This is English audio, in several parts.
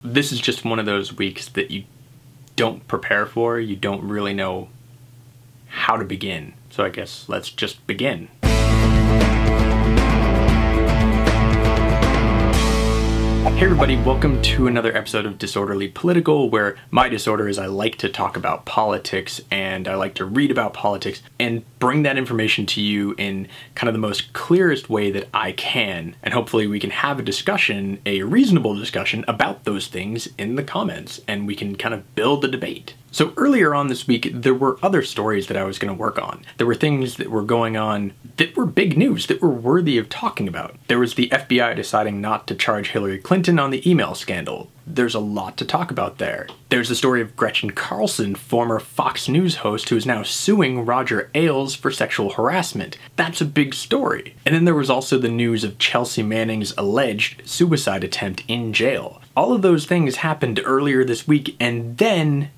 This is just one of those weeks that you don't prepare for. You don't really know how to begin. So I guess let's just begin. Hey everybody, welcome to another episode of Disorderly Political, where my disorder is I like to talk about politics and I like to read about politics and bring that information to you in kind of the most clearest way that I can. And hopefully we can have a discussion, a reasonable discussion about those things in the comments, and we can kind of build a debate. So earlier on this week, there were other stories that I was going to work on. There were things that were going on that were big news, that were worthy of talking about. There was the FBI deciding not to charge Hillary Clinton on the email scandal. There's a lot to talk about there. There's the story of Gretchen Carlson, former Fox News host who is now suing Roger Ailes for sexual harassment. That's a big story. And then there was also the news of Chelsea Manning's alleged suicide attempt in jail. All of those things happened earlier this week, and then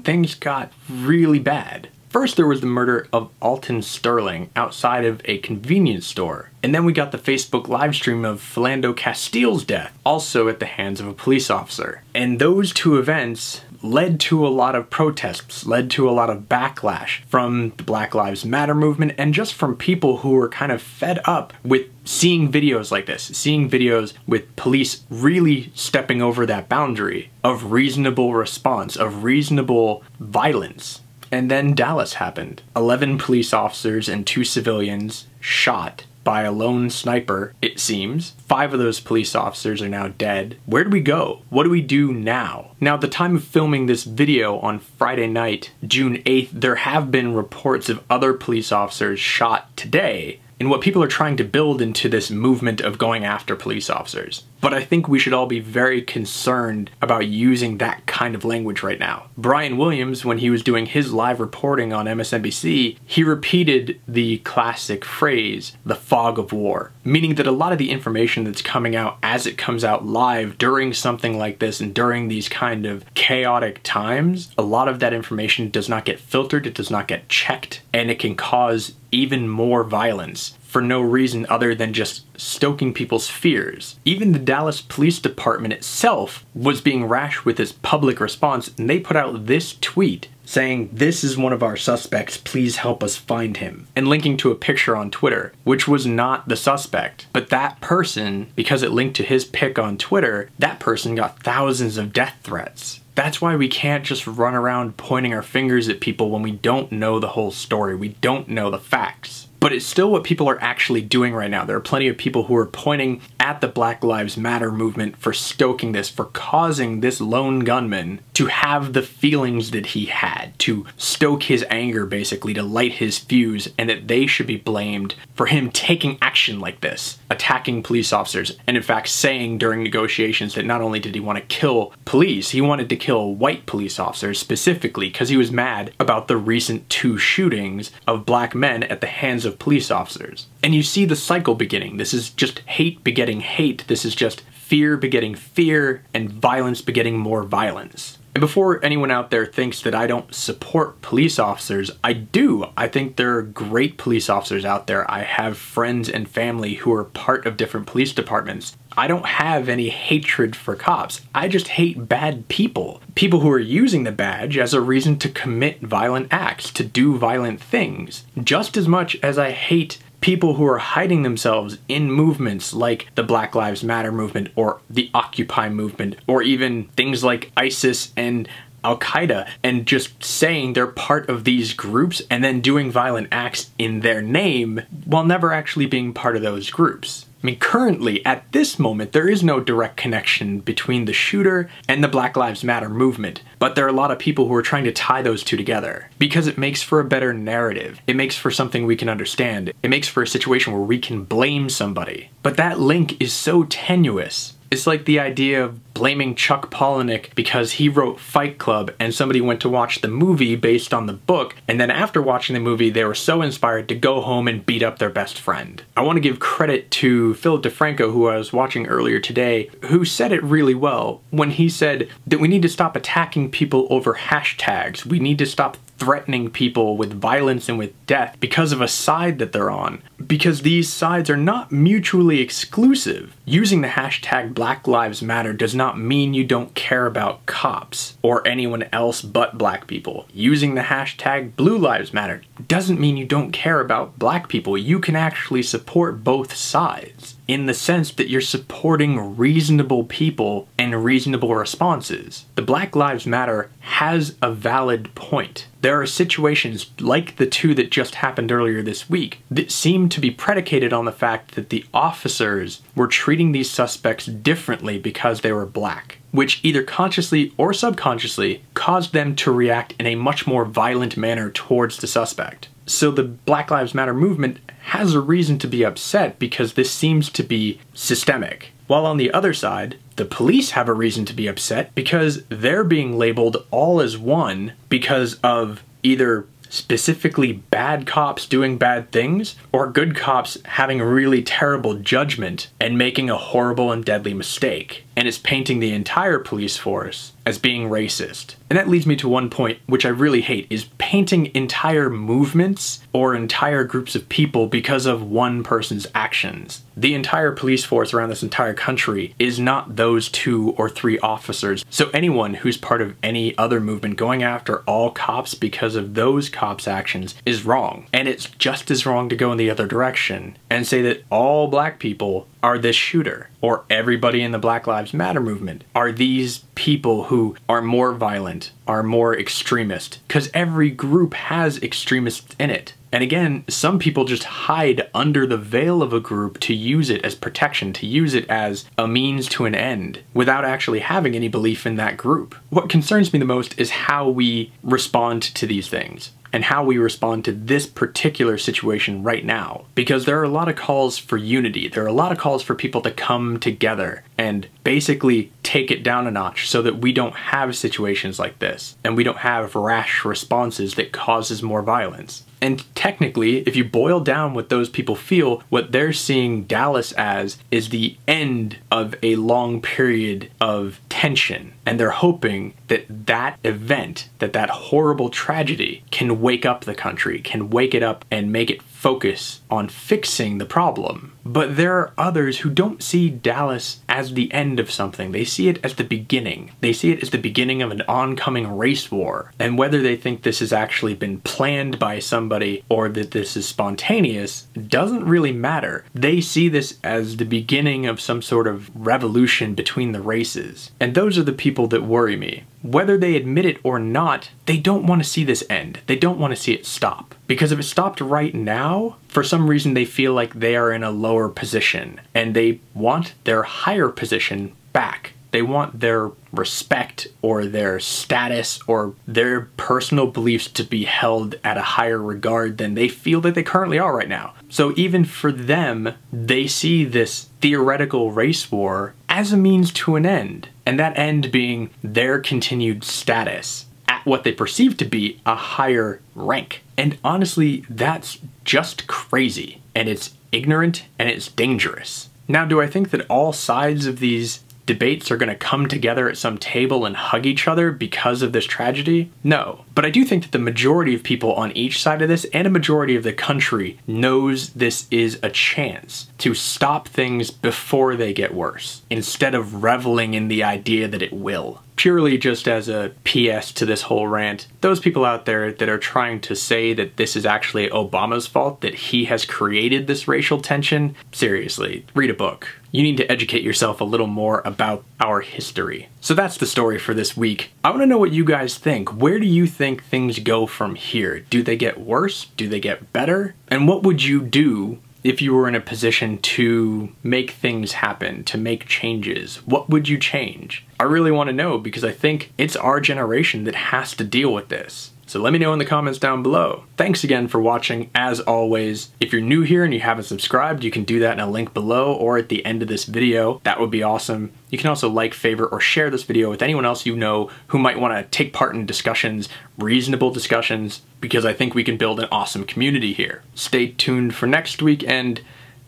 things got really bad. First, there was the murder of Alton Sterling outside of a convenience store. And then we got the Facebook live stream of Philando Castile's death, also at the hands of a police officer. And those two events led to a lot of protests, led to a lot of backlash from the Black Lives Matter movement and just from people who were kind of fed up with seeing videos like this, seeing videos with police really stepping over that boundary of reasonable response, of reasonable violence. And then Dallas happened. 11 police officers and 2 civilians shot by a lone sniper, it seems. 5 of those police officers are now dead. Where do we go? What do we do now? Now, at the time of filming this video on Friday night, June 8th, there have been reports of other police officers shot today in what people are trying to build into this movement of going after police officers. But I think we should all be very concerned about using that kind of language right now. Brian Williams, when he was doing his live reporting on MSNBC, he repeated the classic phrase, the fog of war, meaning that a lot of the information that's coming out as it comes out live during something like this and during these kind of chaotic times, a lot of that information does not get filtered, it does not get checked, and it can cause even more violence for no reason other than just stoking people's fears. Even the Dallas Police Department itself was being rash with its public response, and they put out this tweet saying, "This is one of our suspects, please help us find him," and linking to a picture on Twitter, which was not the suspect. But that person, because it linked to his pic on Twitter, that person got thousands of death threats. That's why we can't just run around pointing our fingers at people when we don't know the whole story, we don't know the facts. But it's still what people are actually doing right now. There are plenty of people who are pointing at the Black Lives Matter movement for stoking this, for causing this lone gunman to have the feelings that he had, to stoke his anger basically, to light his fuse, and that they should be blamed for him taking action like this, attacking police officers, and in fact saying during negotiations that not only did he want to kill police, he wanted to kill white police officers specifically because he was mad about the recent 2 shootings of black men at the hands of police officers. And you see the cycle beginning. This is just hate begetting hate. This is just fear begetting fear and violence begetting more violence. And before anyone out there thinks that I don't support police officers, I do. I think there are great police officers out there. I have friends and family who are part of different police departments. I don't have any hatred for cops. I just hate bad people. People who are using the badge as a reason to commit violent acts, to do violent things. Just as much as I hate people who are hiding themselves in movements like the Black Lives Matter movement or the Occupy movement or even things like ISIS and Al-Qaeda and just saying they're part of these groups and then doing violent acts in their name while never actually being part of those groups. I mean, currently, at this moment, there is no direct connection between the shooter and the Black Lives Matter movement, but there are a lot of people who are trying to tie those two together because it makes for a better narrative. It makes for something we can understand. It makes for a situation where we can blame somebody. But that link is so tenuous. It's like the idea of blaming Chuck Palahniuk because he wrote Fight Club and somebody went to watch the movie based on the book, and then after watching the movie they were so inspired to go home and beat up their best friend. I want to give credit to Philip DeFranco, who I was watching earlier today, who said it really well when he said that we need to stop attacking people over hashtags. We need to stop threatening people with violence and with death because of a side that they're on, because these sides are not mutually exclusive. Using the hashtag Black Lives Matter does not not mean you don't care about cops or anyone else but black people. Using the hashtag Blue Lives Matter doesn't mean you don't care about black people. You can actually support both sides in the sense that you're supporting reasonable people and reasonable responses. The Black Lives Matter has a valid point. There are situations like the two that just happened earlier this week that seem to be predicated on the fact that the officers were treating these suspects differently because they were black, which either consciously or subconsciously caused them to react in a much more violent manner towards the suspect. So the Black Lives Matter movement has a reason to be upset because this seems to be systemic. While on the other side, the police have a reason to be upset because they're being labeled all as one because of either specifically bad cops doing bad things or good cops having a really terrible judgment and making a horrible and deadly mistake. And it's painting the entire police force as being racist. And that leads me to one point which I really hate, is painting entire movements or entire groups of people because of one person's actions. The entire police force around this entire country is not those 2 or 3 officers. So anyone who's part of any other movement going after all cops because of those cops' actions is wrong. And it's just as wrong to go in the other direction and say that all black people are this shooter, or everybody in the Black Lives Matter movement are these people who are more violent, are more extremist, because every group has extremists in it. And again, some people just hide under the veil of a group to use it as protection, to use it as a means to an end, without actually having any belief in that group. What concerns me the most is how we respond to these things, and how we respond to this particular situation right now. Because there are a lot of calls for unity. There are a lot of calls for people to come together and basically take it down a notch so that we don't have situations like this, and we don't have rash responses that causes more violence. And technically, if you boil down what those people feel, what they're seeing Dallas as is the end of a long period of tension. And they're hoping that that event, that horrible tragedy can wake up the country, can wake it up and make it focus on fixing the problem. But there are others who don't see Dallas as the end of something. They see it as the beginning. They see it as the beginning of an oncoming race war. And whether they think this has actually been planned by somebody or that this is spontaneous doesn't really matter. They see this as the beginning of some sort of revolution between the races. And those are the people that worry me. Whether they admit it or not, they don't want to see this end. They don't want to see it stop. Because if it stopped right now, for some reason they feel like they are in a lower position and they want their higher position back. They want their respect or their status or their personal beliefs to be held at a higher regard than they feel that they currently are right now. So even for them, they see this theoretical race war as a means to an end, and that end being their continued status at what they perceive to be a higher rank. And honestly, that's just crazy, and it's ignorant, and it's dangerous. Now, do I think that all sides of these debates are going to come together at some table and hug each other because of this tragedy? No. But I do think that the majority of people on each side of this, and a majority of the country, knows this is a chance to stop things before they get worse, instead of reveling in the idea that it will. Purely just as a PS to this whole rant, those people out there that are trying to say that this is actually Obama's fault, that he has created this racial tension, seriously, read a book. You need to educate yourself a little more about our history. So that's the story for this week. I want to know what you guys think. Where do you think things go from here? Do they get worse? Do they get better? And what would you do if you were in a position to make things happen, to make changes? What would you change? I really want to know, because I think it's our generation that has to deal with this. So let me know in the comments down below. Thanks again for watching, as always. If you're new here and you haven't subscribed, you can do that in a link below or at the end of this video. That would be awesome. You can also like, favorite, or share this video with anyone else you know who might want to take part in discussions, reasonable discussions, because I think we can build an awesome community here. Stay tuned for next week and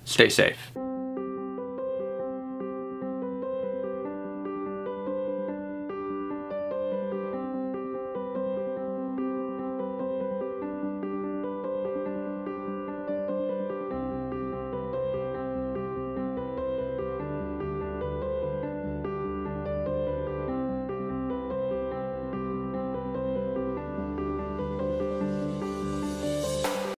stay safe.